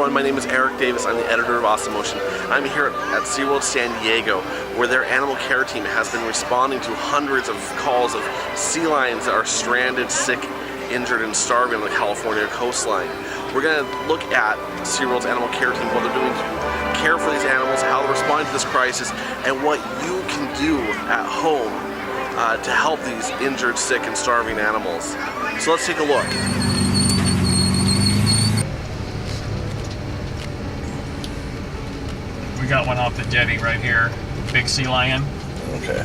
everyone, my name is Eric Davis. I'm the editor of Awesome Motion. I'm here at SeaWorld San Diego, where their animal care team has been responding to hundreds of calls of sea lions that are stranded, sick, injured, and starving on the California coastline. We're going to look at SeaWorld's animal care team, what they're doing to care for these animals, how they're responding to this crisis, and what you can do at home to help these injured, sick, and starving animals. So let's take a look. We got one off the jetty right here, big sea lion. Okay.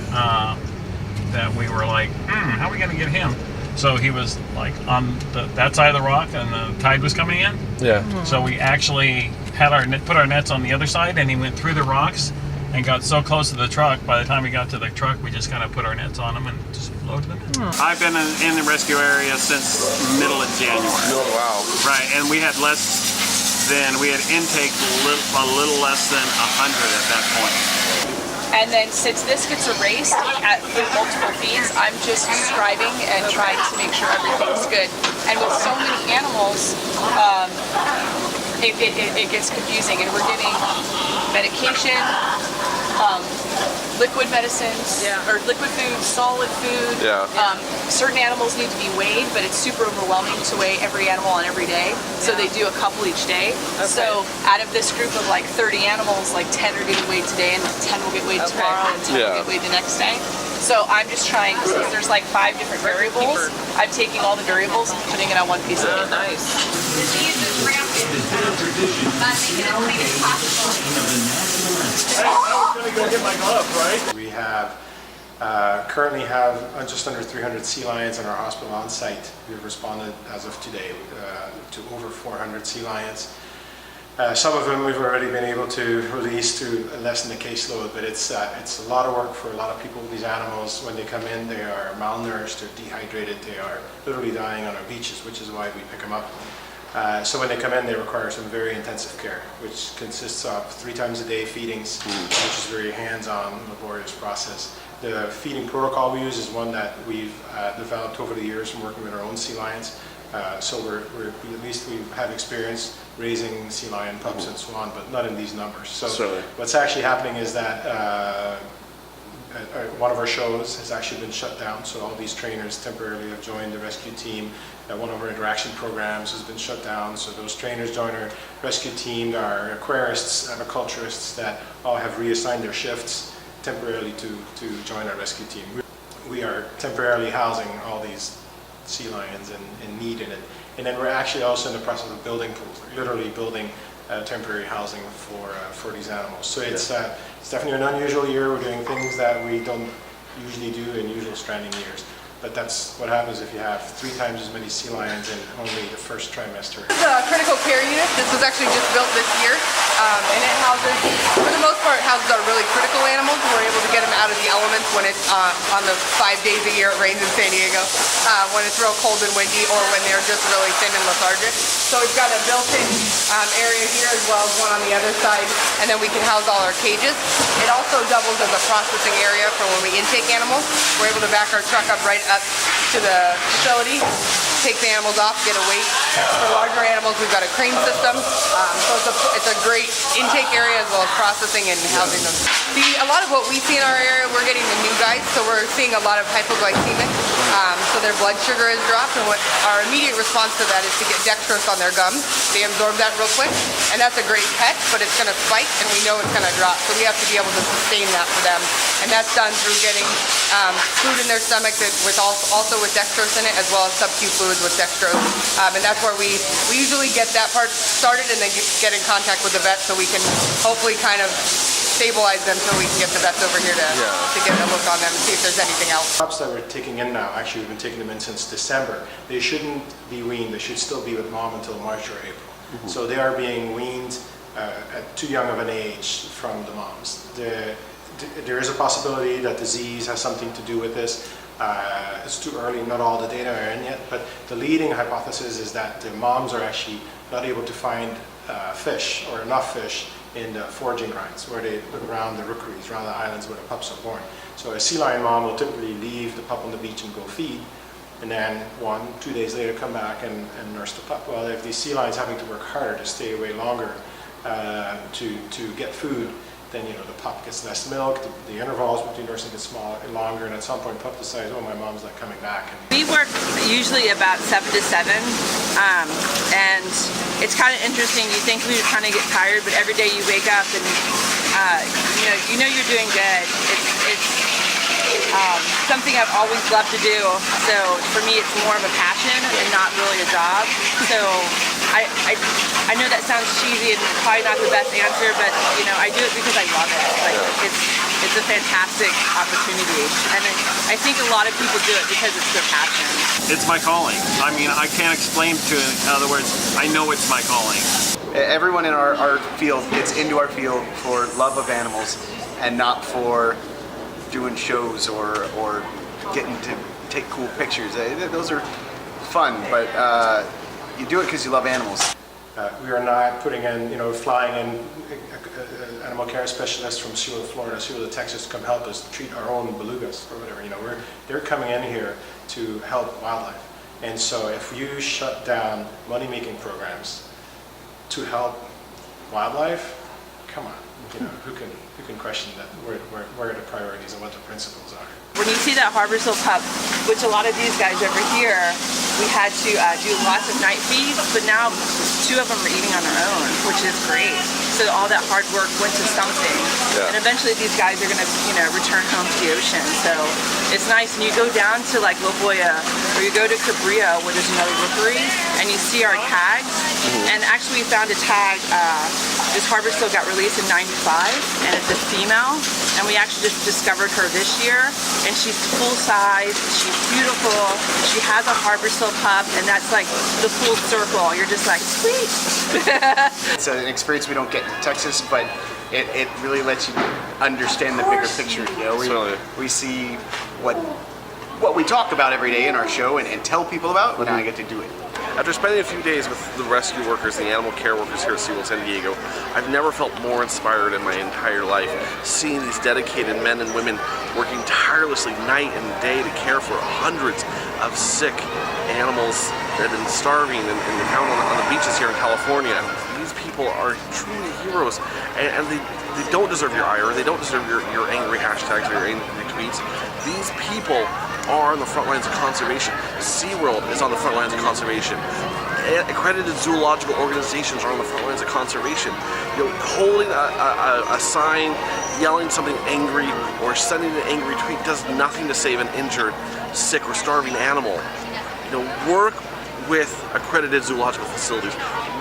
That we were like, how are we gonna get him? So he was like on that side of the rock, and the tide was coming in. Yeah. So we actually had put our nets on the other side, and he went through the rocks and got so close to the truck. By the time we got to the truck, we just kind of put our nets on him and just loaded them in. I've been in the rescue area since middle of January. Oh, wow. Right, and we had intake a little less than 100 at that point. And then since this gets erased through multiple feeds, I'm just scribing and trying to make sure everything's good. And with so many animals, it gets confusing. And we're giving medication, liquid medicines, or liquid food, solid food. Yeah. Certain animals need to be weighed, but it's super overwhelming to weigh every animal on every day. So they do a couple each day. Okay. So out of this group of like 30 animals, like 10 are getting weighed today, and 10 will get weighed tomorrow, and 10 will get weighed the next day. So I'm just trying, since there's like 5 different variables, I'm taking all the variables and putting it on one piece of paper. Nice. Disease is rampant. Not making it as clean as possible. I'm gonna go get my glove, right? We have currently have just under 300 sea lions in our hospital on site. We've responded as of today to over 400 sea lions. Some of them we've already been able to release to lessen the caseload, but it's a lot of work for a lot of people. These animals, when they come in, they are malnourished, they're dehydrated, they are literally dying on our beaches, which is why we pick them up. So when they come in, they require some very intensive care, which consists of 3 times a day feedings, which is a very hands-on, laborious process. The feeding protocol we use is one that we've developed over the years from working with our own sea lions. So at least we have experience raising sea lion pups and so on, but not in these numbers. So what's actually happening is that one of our shows has actually been shut down, so all these trainers temporarily have joined the rescue team. One of our interaction programs has been shut down, so those trainers join our rescue team. There are aquarists, aviculturists that all have reassigned their shifts temporarily to join our rescue team. We are temporarily housing all these sea lions in need in it. And then we're actually also in the process of building pools, literally building temporary housing for these animals. So it's definitely an unusual year. We're doing things that we don't usually do in usual stranding years. But that's what happens if you have 3 times as many sea lions in only the first trimester. This is a critical care unit. This was actually just built this year. And it houses, for the most part, houses our really critical animals. We're able to get them out of the elements when it's on the 5 days a year it rains in San Diego, when it's real cold and windy, or when they're just really thin and lethargic. So we've got a built-in area here as well as one on the other side, and then we can house all our cages. It also doubles as a processing area for when we intake animals. We're able to back our truck up right up to the facility, take the animals off, get a weight. For larger animals, we've got a crane system. So it's a great intake area as well as processing and housing them. A lot of what we see in our area, we're getting the new guys, so we're seeing a lot of hypoglycemic. So their blood sugar has dropped, and what our immediate response to that is to get dextrose on their gums. They absorb that real quick, and that's a great catch, but it's going to spike, and we know it's going to drop. So we have to be able to sustain that for them, and that's done through getting food in their stomach also with dextrose in it, as well as sub-Q fluids with dextrose. And that's where we usually get that part started, and then get in contact with the vet so we can hopefully kind of stabilize them so we can get the vets over here to get a look on them and see if there's anything else. Pups that we're taking in now, actually we've been taking them in since December. They shouldn't be weaned, they should still be with mom until March or April. So they are being weaned at too young of an age from the moms. There is a possibility that disease has something to do with this. It's too early, not all the data are in yet, but the leading hypothesis is that the moms are actually not able to find fish or enough fish in the foraging grounds where they look around the rookeries, around the islands where the pups are born. So a sea lion mom will typically leave the pup on the beach and go feed, and then 1-2 days later come back and nurse the pup. Well, if these sea lions having to work harder to stay away longer to get food, then the pup gets less milk, the intervals between nursing get smaller and longer, and at some point pup decides, oh, my mom's not coming back. We work usually about 7 to 7, and it's kind of interesting. You think we kind of get tired, but every day you wake up and you know you're doing good. It's something I've always loved to do. So for me, it's more of a passion and not really a job. So I know that sounds cheesy and probably not the best answer, but I do it because I love it. Like it's a fantastic opportunity, and I think a lot of people do it because it's their passion. It's my calling. I mean, I can't explain to it. In other words, I know it's my calling. Everyone in our field gets into our field for love of animals and not for doing shows or getting to take cool pictures. Those are fun, but you do it because you love animals. We are not putting in, flying in animal care specialists from SeaWorld Florida, SeaWorld Texas to come help us treat our own belugas or whatever. They're coming in here to help wildlife. And so if you shut down money-making programs to help wildlife, come on, who can question that? Where the priorities and what the principles are? When you see that Harborsville pup, which a lot of these guys over here, we had to do lots of night feeds, but now 2 of them are eating on their own, which is great. So all that hard work went to something, and eventually these guys are going to, return home to the ocean. So it's nice. And you go down to like La Jolla, or you go to Cabrillo, where there's another rookery, and you see our tags. And actually, we found a tag. This Harborsville got released in '95, and it's a female. And we actually just discovered her this year, and she's full size. She's beautiful. She has a Harborsville pup, and that's like the full circle. You're just like, sweet. It's an experience we don't get in Texas, but it really lets you understand the bigger picture. We see what we talk about every day in our show and tell people about, but now I get to do it. After spending a few days with the rescue workers and the animal care workers here at SeaWorld San Diego, I've never felt more inspired in my entire life, seeing these dedicated men and women working tirelessly night and day to care for hundreds of sick animals that have been starving and down on the beaches here in California. These people are truly heroes, and they don't deserve your ire, they don't deserve your angry hashtags or your angry tweets. These people are on the front lines of conservation. SeaWorld is on the front lines of conservation. Accredited zoological organizations are on the front lines of conservation. Holding a sign, yelling something angry, or sending an angry tweet does nothing to save an injured, sick, or starving animal. Work with accredited zoological facilities.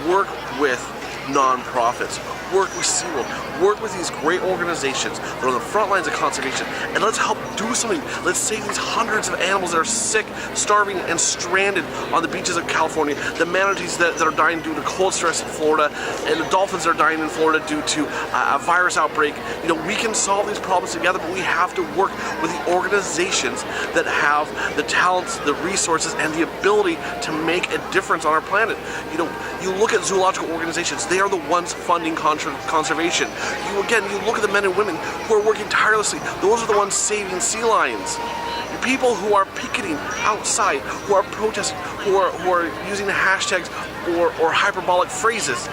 Work with nonprofits. Work with SeaWorld, work with these great organizations that are on the front lines of conservation, and let's help do something. Let's save these hundreds of animals that are sick, starving, and stranded on the beaches of California, the manatees that are dying due to cold stress in Florida, and the dolphins that are dying in Florida due to a virus outbreak. We can solve these problems together, but we have to work with the organizations that have the talents, the resources, and the ability to make a difference on our planet. You look at zoological organizations, they are the ones funding conservation. You look at the men and women who are working tirelessly. Those are the ones saving sea lions. The people who are picketing outside, who are protesting, who are using hashtags or hyperbolic phrases,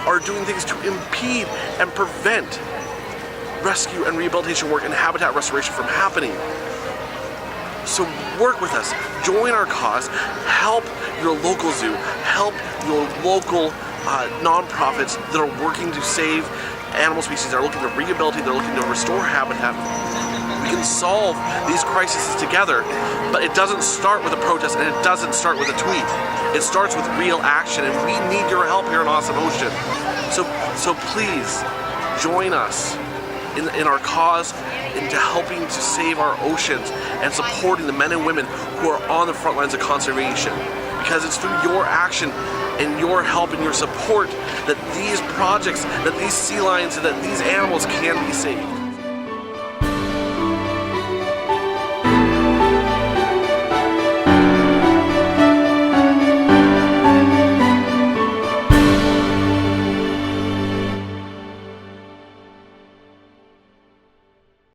are doing things to impede and prevent rescue and rehabilitation work and habitat restoration from happening. So work with us, join our cause, help your local zoo, help your local nonprofits that are working to save animal species, that are looking to rehabilitate, that are looking to restore habitat. We can solve these crises together, but it doesn't start with a protest, and it doesn't start with a tweet. It starts with real action, and we need your help here in Awesome Ocean. So please join us in our cause, into helping to save our oceans and supporting the men and women who are on the front lines of conservation. Because it's through your action and your help and your support that these projects, that these sea lions, and that these animals can be saved.